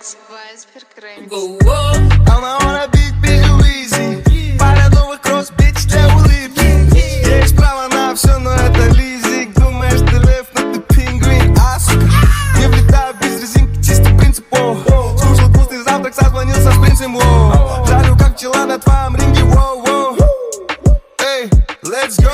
ремикс. Она wanna бить пизю Изи. Пара новых кросс-бич для улыбки. Есть право на все, но это лизик. Думаешь, ты лев, но ты пингвин, а сука. Не влетаю без резинки, чисто принцип. Слушал вкусный завтрак, созвонился с принцем. Жарю как пчела на твоем ринге. Эй, let's go.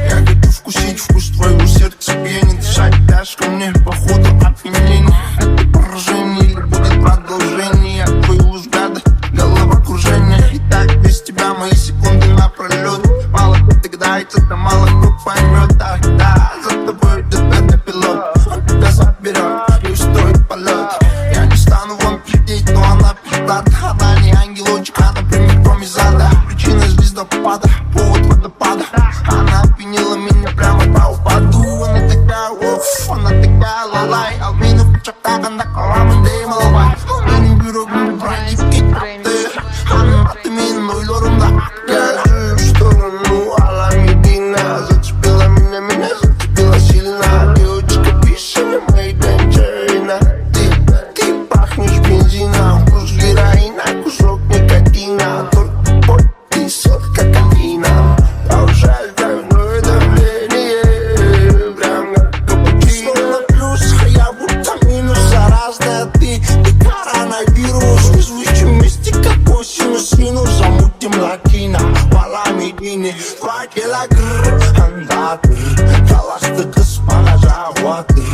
Я хочу вкусить вкус твоего сердца. Я не дышать, дашь ко мне походу опьянение. Это поражение или будет продолжение твоего взгляда, головокружение. И так без тебя мои секунды напролет. Мало кто догадается, да мало кто поймет. Да, за тобой идет бета-пилот. Он тебя заберет и устроит полет. Я не стану вам пиздеть, но она пиздата. Она не ангелочек, она прямиком из ада. Причина звездопада, повод водопада. Она опьянила меня прямо по упаду. Она такая, уф, она такая, лалай. Албину в чертах, она коламы, да и маловай. Benim bürogum bırakıp gitti. Anlatımın oylarımda geldi. В сторону Аламедина. Зацепила меня, зацепила сильно. Девочка, пиши мне мои деньжерина. Ты пахнешь бензином. Вкус героина, кусок никотина. Только пой и сок кокаина. Повышает кровяное давление. Прям как капучино. Словно плюс, а я будто минус. Заразная ты коронавирус. Вызвучим вместе как косинус. Синус замутим латина. В Аламедине 2 килограмм. Анда кыр, таласты кыз бана жабатыр.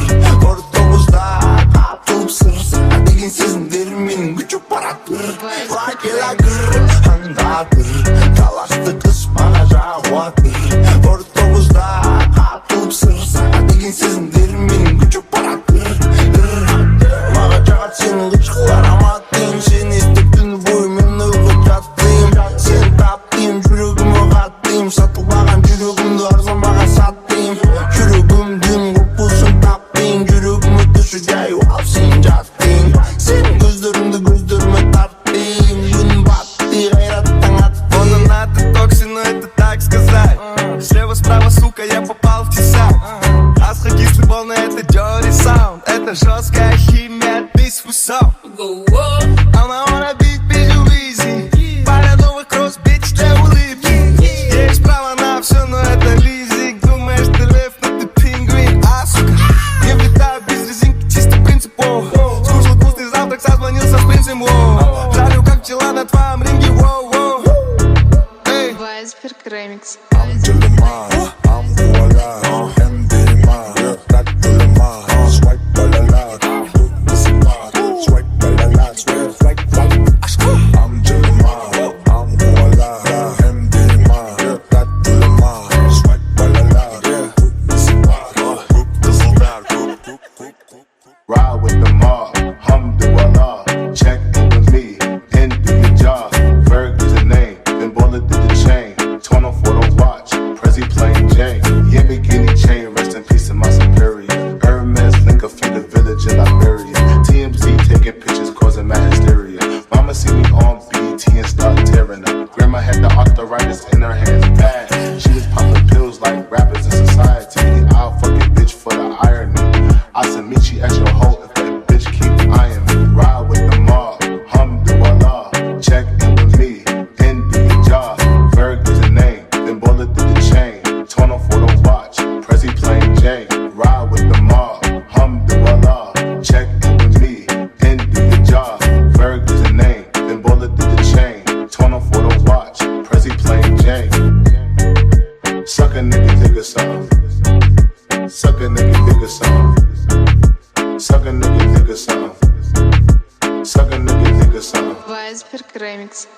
Ортомузда таптылып сыр. Деген сезімдерім менің күші паратыр. 2 килограмм. Анда кыр, таласты кыз бана жабатыр. Ортомузда таптылып сыр. Деген сезімдерім менің күші паратыр. Маған жағат сенің ғычқылар аматтың. Сен естіп түн бойы мен ұйқы жаттым. Сен таптым, жүрегімі қаттым. Сатылмаған жүрегімді арзанбаған саттым. Жүрегімдің құпылсын таптың. Жүрегімі түші жай ал сен жаттың. Сенің көздерімді тарттым. Күн батты, қайраттың аттың. Он надо токсин, но это так сказать. Слева-справа, сука, я попал в тесак. Асхо-кислый волны, это dirty sound. Это жесткая химия, бис высок. Она wanna бить пизю Изи. Пара новых кросс-бич для улыбки. Есть право на все, но это лизик. Думаешь, ты лев, но ты пингвин, а сука. Не влетаю без резинки, чисто принцип. Скушал вкусный завтрак, созвонился с принцем. Жарю как пчела на твоем ринге. Эй. Ремикс. I'm Jelima, I'm Voila, MDMA, that Jelima, swipe balala, swipe balala, swipe. I'm Jelima, I'm Voila, MDMA, that Jelima, swipe balala, ride with the mob, alhamdulillah, check in with me, and do your job. Ferg is the name, then bullet did the chain. Torn off for the watch, Prezi plain Jane. Yeah, bikini chain, rest in peace to my superior. Hermes link a few the village in Liberia. TMZ taking pictures, causing mad hysteria. Mama see me on BT and start tearing up. Grandma had the arthritis in her hands bad. She was popping pills like rappers in society. I'll fuck a bitch for the irony. I said meet you at your hole if that bitch keep eyeing me. Ride with the mob, alhamdulillah, check in with me, and do your job. Ferg is the name, then bullet through the chain. Torn off for the watch, Prezi plain Jane. Ride with the mob, alhamdulillah, check in with me, and do your job. Ferg is the name, then bullet through the chain. Torn off for the watch, Prezi plain Jane. Suck a nigga some. Suck a nigga some. Suck a nigga some. Suck a nigga some. Ремикс.